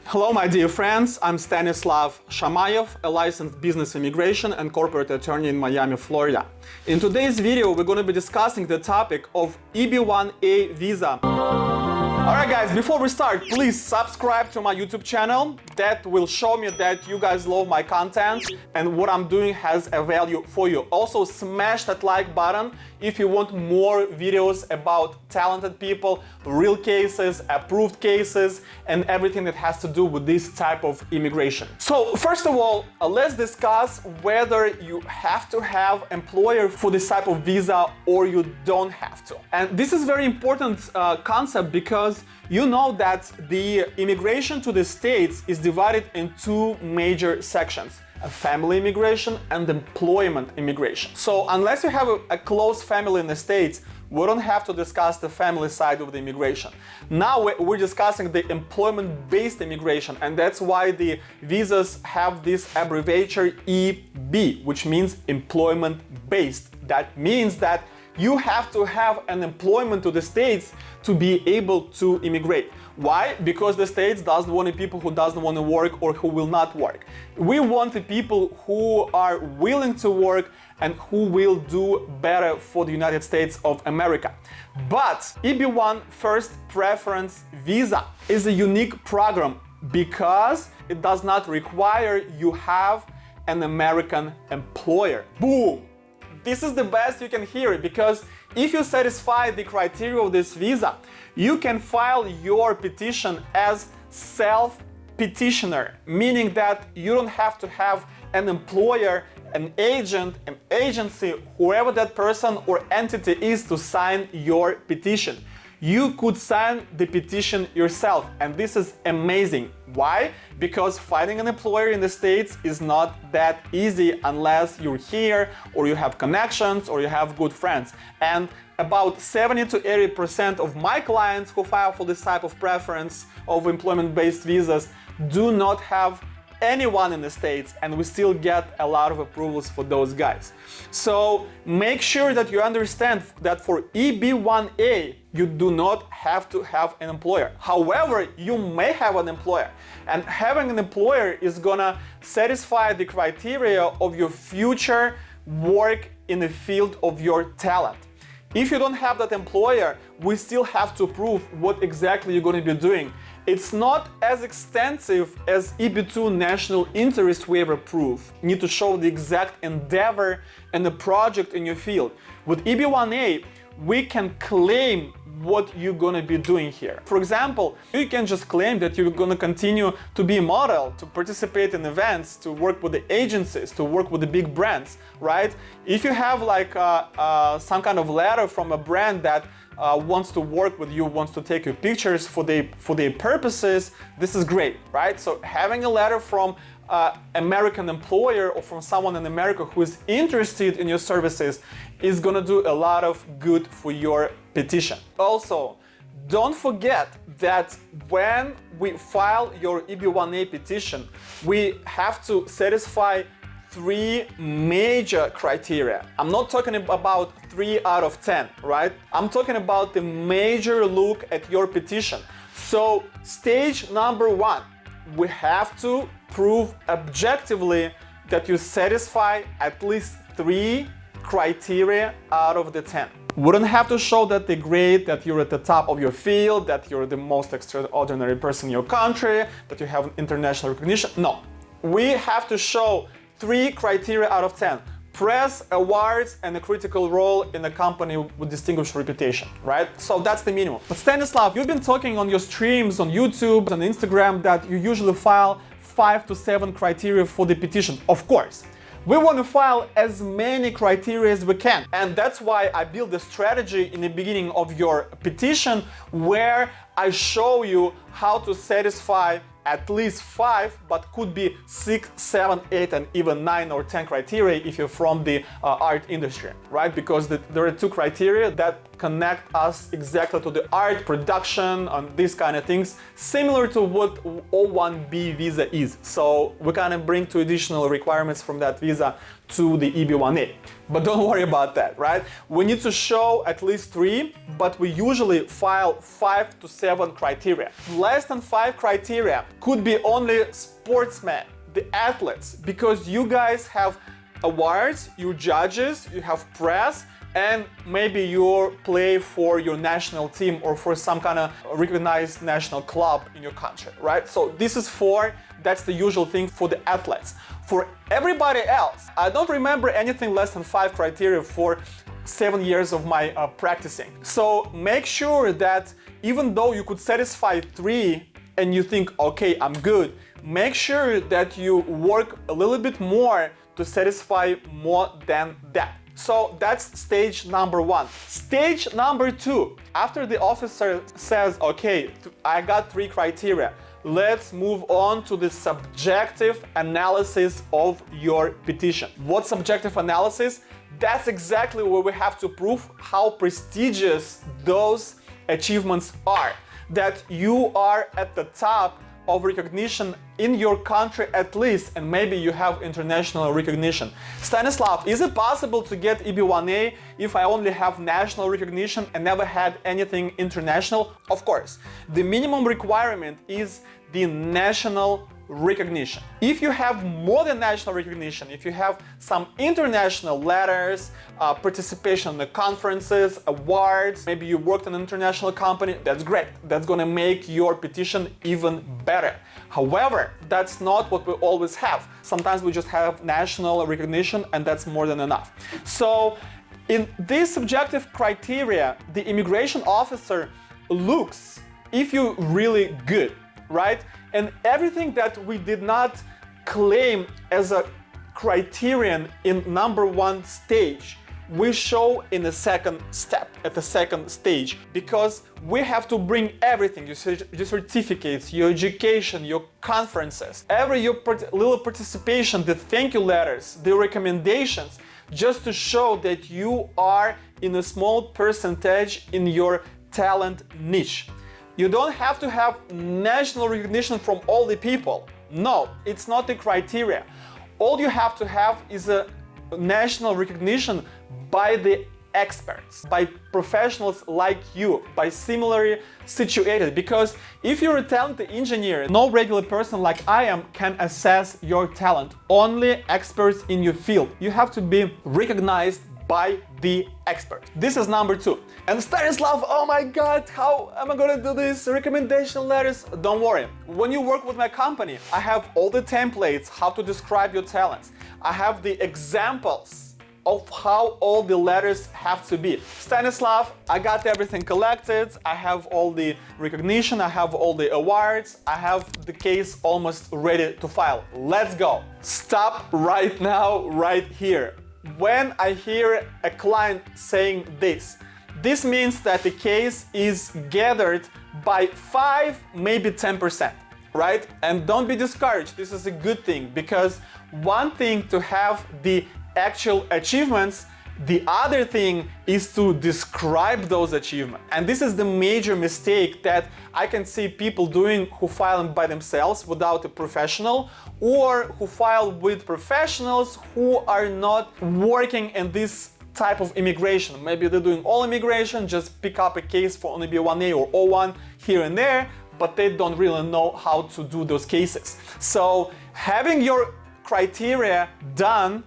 Hello, my dear friends. I'm Stanislav Shamayev, a licensed business immigration and corporate attorney in Miami, Florida. In today's video, we're going to be discussing the topic of EB-1A visa. Alright guys, before we start, please subscribe to my YouTube channel. That will show me that you guys love my content and what I'm doing has a value for you. Also, smash that like button if you want more videos about talented people, real cases, approved cases, and everything that has to do with this type of immigration. So first of all, let's discuss whether you have to have employer for this type of visa or you don't have to. And this is very important concept because you know that the immigration to the States is divided in two major sections: family immigration and employment immigration. So unless you have a close family in the States, we don't have to discuss the family side of the immigration. Now we're discussing the employment-based immigration, and that's why the visas have this abbreviature EB, which means employment-based. That means that you have to have an employment to the States to be able to immigrate. Why? Because the States doesn't want the people who doesn't want to work or who will not work. We want the people who are willing to work and who will do better for the United States of America. But EB-1 First Preference Visa is a unique program because it does not require you have an American employer. Boom! This is the best you can hear, because if you satisfy the criteria of this visa, you can file your petition as self-petitioner, meaning that you don't have to have an employer, an agent, an agency, whoever that person or entity is to sign your petition. You could sign the petition yourself, and this is amazing. Why? Because finding an employer in the States is not that easy unless you're here or you have connections or you have good friends. And about 70 to 80% of my clients who file for this type of preference of employment-based visas do not have anyone in the States, and we still get a lot of approvals for those guys. So make sure that you understand that for EB-1A, you do not have to have an employer. However, you may have an employer, and having an employer is gonna satisfy the criteria of your future work in the field of your talent. If you don't have that employer, we still have to prove what exactly you're going to be doing. It's not as extensive as EB-2 National Interest Waiver proof. You need to show the exact endeavor and the project in your field. With EB-1A, we can claim what you're going to be doing here. For example, you can just claim that you're going to continue to be a model, to participate in events, to work with the agencies, to work with the big brands, right? If you have like some kind of letter from a brand that wants to work with you, wants to take your pictures for their purposes, this is great, right? So having a letter from American employer or from someone in America who is interested in your services is gonna do a lot of good for your petition. Also, don't forget that when we file your EB-1A petition, we have to satisfy 3 major criteria. I'm not talking about 3 out of 10, right? I'm talking about the major look at your petition. So stage number 1, we have to prove objectively that you satisfy at least 3 criteria out of the 10. We don't have to show that they're great, that you're at the top of your field, that you're the most extraordinary person in your country, that you have international recognition. No, we have to show 3 criteria out of 10. Press, awards, and a critical role in a company with distinguished reputation, right? So that's the minimum. But Stanislav, you've been talking on your streams on YouTube and Instagram that you usually file 5 to 7 criteria for the petition. Of course, we want to file as many criteria as we can. And that's why I built the strategy in the beginning of your petition where I show you how to satisfy at least 5, but could be 6, 7, 8, and even 9 or 10 criteria if you're from the art industry, right? Because there are 2 criteria that connect us exactly to the art production and these kind of things, similar to what O1B visa is. So we kind of bring 2 additional requirements from that visa to the EB-1A. But don't worry about that, right? We need to show at least 3, but we usually file 5 to 7 criteria. Less than 5 criteria could be only sportsmen, the athletes, because you guys have awards, you judges, you have press, and maybe you play for your national team or for some kind of recognized national club in your country, right? So this is 4, that's the usual thing for the athletes. For everybody else, I don't remember anything less than 5 criteria for 7 years of my practicing. So make sure that even though you could satisfy 3 and you think, okay, I'm good, make sure that you work a little bit more to satisfy more than that. So that's stage number 1. Stage number 2, after the officer says, okay, I got 3 criteria, let's move on to the subjective analysis of your petition. What subjective analysis? That's exactly where we have to prove how prestigious those achievements are, that you are at the top of recognition in your country at least, and maybe you have international recognition. Stanislav, is it possible to get EB-1A if I only have national recognition and never had anything international? Of course. The minimum requirement is the national recognition. If you have more than national recognition, if you have some international letters, participation in the conferences, awards, maybe you worked in an international company, that's great. That's gonna make your petition even better. However, that's not what we always have. Sometimes we just have national recognition and that's more than enough. So in these subjective criteria, the immigration officer looks if you're really good, right? And everything that we did not claim as a criterion in number 1 stage, we show in the second step, at the second stage, because we have to bring everything, your certificates, your education, your conferences, your little participation, the thank you letters, the recommendations, just to show that you are in a small percentage in your talent niche. You don't have to have national recognition from all the people. No, it's not the criteria. All you have to have is a national recognition by the experts, by professionals like you, by similarly situated. Because if you're a talented engineer, no regular person like I am can assess your talent. Only experts in your field. You have to be recognized by the expert. This is number 2. And Stanislav, oh my God, how am I gonna do this? Recommendation letters? Don't worry. When you work with my company, I have all the templates, how to describe your talents. I have the examples of how all the letters have to be. Stanislav, I got everything collected. I have all the recognition. I have all the awards. I have the case almost ready to file. Let's go. Stop right now, right here. When I hear a client saying this means that the case is gathered by 5, maybe 10%, right? And don't be discouraged. This is a good thing, because one thing to have the actual achievements, the other thing is to describe those achievements. And this is the major mistake that I can see people doing who file by themselves without a professional, or who file with professionals who are not working in this type of immigration. Maybe they're doing all immigration, just pick up a case for only EB-1A or O1 here and there, but they don't really know how to do those cases. So having your criteria done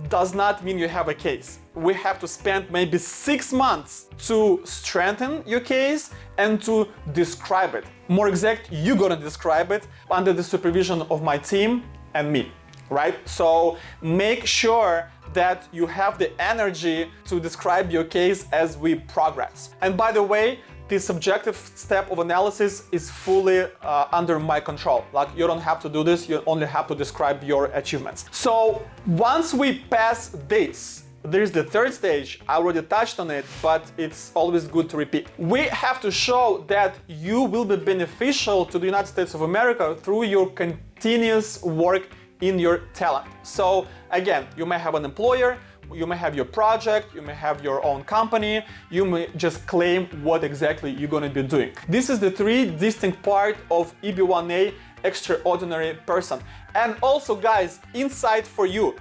does not mean you have a case. We have to spend maybe 6 months to strengthen your case and to describe it. More exact, you're gonna describe it under the supervision of my team and me, right? So make sure that you have the energy to describe your case as we progress. And by the way, the subjective step of analysis is fully under my control. Like, you don't have to do this, you only have to describe your achievements. So once we pass this, there's the third stage. I already touched on it, but it's always good to repeat. We have to show that you will be beneficial to the United States of America through your continuous work in your talent. So again, you may have an employer, you may have your project, you may have your own company, you may just claim what exactly you're going to be doing. This is the 3 distinct parts of EB-1A extraordinary person. And also, guys, insight for you.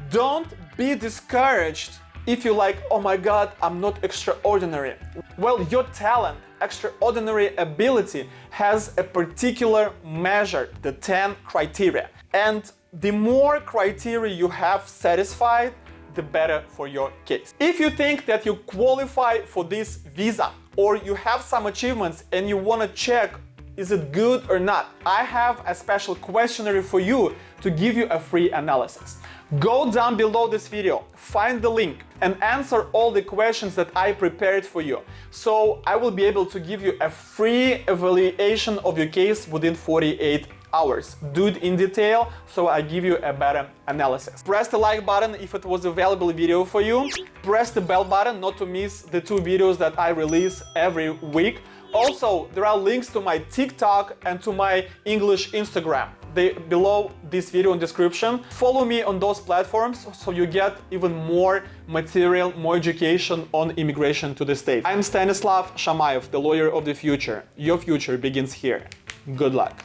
Don't be discouraged if you're like, oh my God, I'm not extraordinary. Well, your talent, extraordinary ability has a particular measure, the 10 criteria. And the more criteria you have satisfied, the better for your case. If you think that you qualify for this visa, or you have some achievements and you want to check is it good or not, I have a special questionnaire for you to give you a free analysis. Go down below this video, find the link, and answer all the questions that I prepared for you. So I will be able to give you a free evaluation of your case within 48 hours. Do it in detail, so I give you a better analysis. Press the like button if it was a valuable video for you. Press the bell button not to miss the 2 videos that I release every week. Also, there are links to my TikTok and to my English Instagram. They below this video in description. Follow me on those platforms so you get even more material, more education on immigration to the States. I'm Stanislav Shamayev, the lawyer of the future. Your future begins here. Good luck.